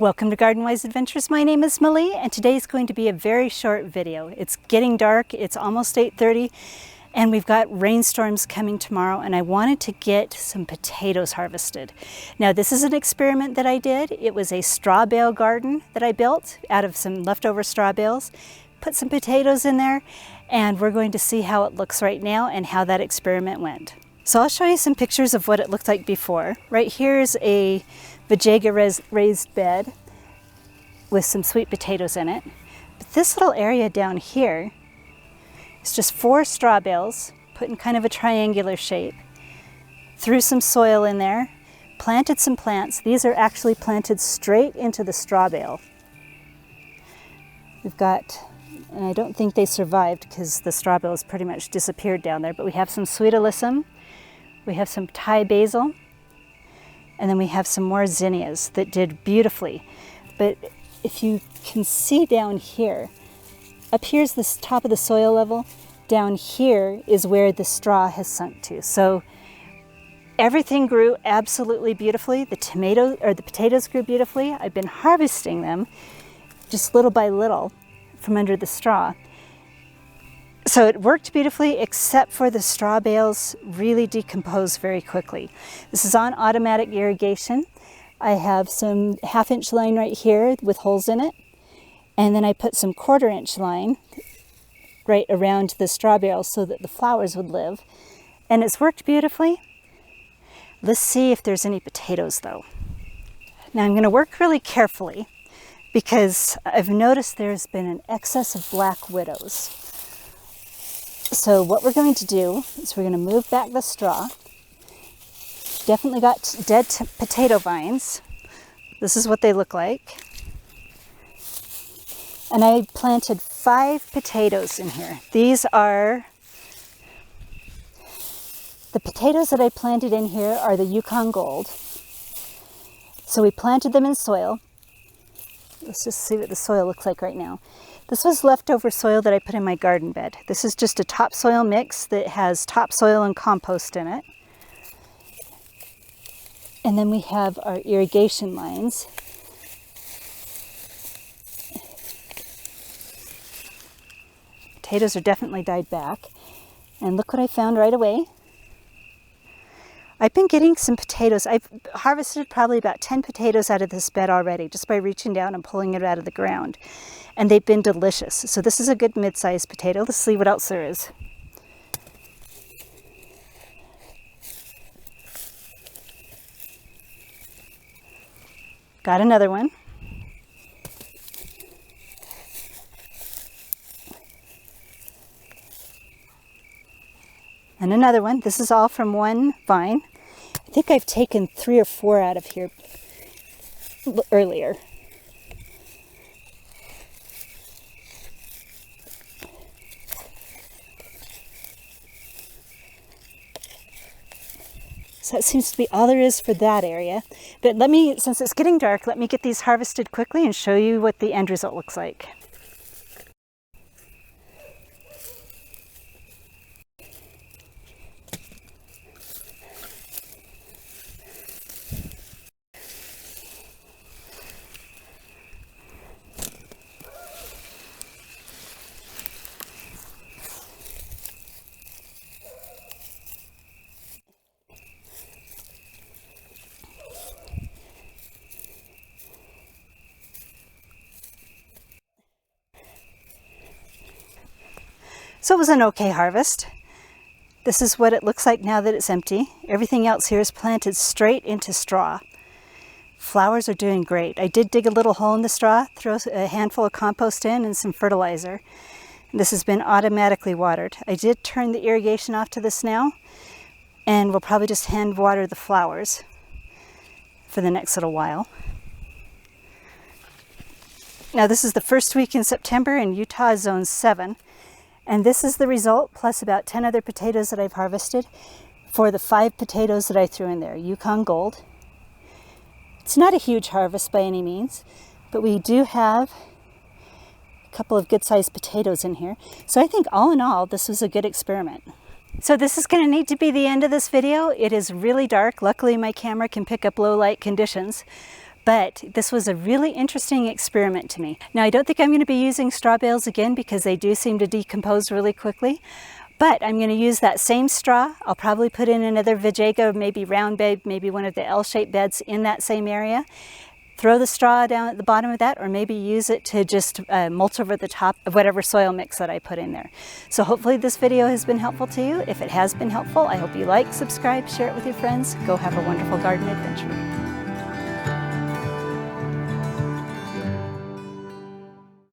Welcome to Garden Wise Adventures. My name is Millie and today is going to be a very short video. It's getting dark, it's almost 8:30 and we've got rainstorms coming tomorrow and I wanted to get some potatoes harvested. Now this is an experiment that I did. It was a straw bale garden that I built out of some leftover straw bales. Put some potatoes in there and we're going to see how it looks right now and how that experiment went. So I'll show you some pictures of what it looked like before. Right here is a vajayga raised bed with some sweet potatoes in it. But this little area down here is just 4 straw bales put in kind of a triangular shape. Threw some soil in there, planted some plants. These are actually planted straight into the straw bale. We've got, and I don't think they survived because the straw bales pretty much disappeared down there, but we have some sweet alyssum, we have some Thai basil, and then we have some more zinnias that did beautifully. But if you can see down here, up here's the top of the soil level, down here is where the straw has sunk to. So everything grew absolutely beautifully. The potatoes grew beautifully. I've been harvesting them just little by little from under the straw. So it worked beautifully, except for the straw bales really decompose very quickly. This is on automatic irrigation. I have some 1/2-inch line right here with holes in it. And then I put some 1/4-inch line right around the straw bales so that the flowers would live. And it's worked beautifully. Let's see if there's any potatoes though. Now I'm going to work really carefully because I've noticed there's been an excess of black widows. So what we're going to do is we're going to move back the straw. Definitely got dead potato vines. This is what they look like. And I planted 5 potatoes in here. These are, the potatoes that I planted in here are the Yukon Gold. So we planted them in soil. Let's just see what the soil looks like right now. This was leftover soil that I put in my garden bed. This is just a topsoil mix that has topsoil and compost in it. And then we have our irrigation lines. Potatoes are definitely died back. And look what I found right away. I've been getting some potatoes. I've harvested probably about 10 potatoes out of this bed already, just by reaching down and pulling it out of the ground. And they've been delicious. So this is a good mid-sized potato. Let's see what else there is. Got another one. And another one. This is all from one vine. I think I've taken 3 or 4 out of here earlier. So that seems to be all there is for that area. But let me, since it's getting dark, let me get these harvested quickly and show you what the end result looks like. So it was an okay harvest. This is what it looks like now that it's empty. Everything else here is planted straight into straw. Flowers are doing great. I did dig a little hole in the straw, throw a handful of compost in and some fertilizer. This has been automatically watered. I did turn the irrigation off to this now, and we'll probably just hand water the flowers for the next little while. Now this is the first week in September in Utah Zone 7. And this is the result, plus about 10 other potatoes that I've harvested for the 5 potatoes that I threw in there, Yukon Gold. It's not a huge harvest by any means, but we do have a couple of good-sized potatoes in here. So I think all in all, this was a good experiment. So this is going to need to be the end of this video. It is really dark. Luckily, my camera can pick up low light conditions. but this was a really interesting experiment to me. Now, I don't think I'm going to be using straw bales again because they do seem to decompose really quickly, but I'm going to use that same straw. I'll probably put in another vajayga, maybe round bed, maybe one of the L-shaped beds in that same area. Throw the straw down at the bottom of that, or maybe use it to just mulch over the top of whatever soil mix that I put in there. So hopefully this video has been helpful to you. If it has been helpful, I hope you like, subscribe, share it with your friends. Go have a wonderful garden adventure.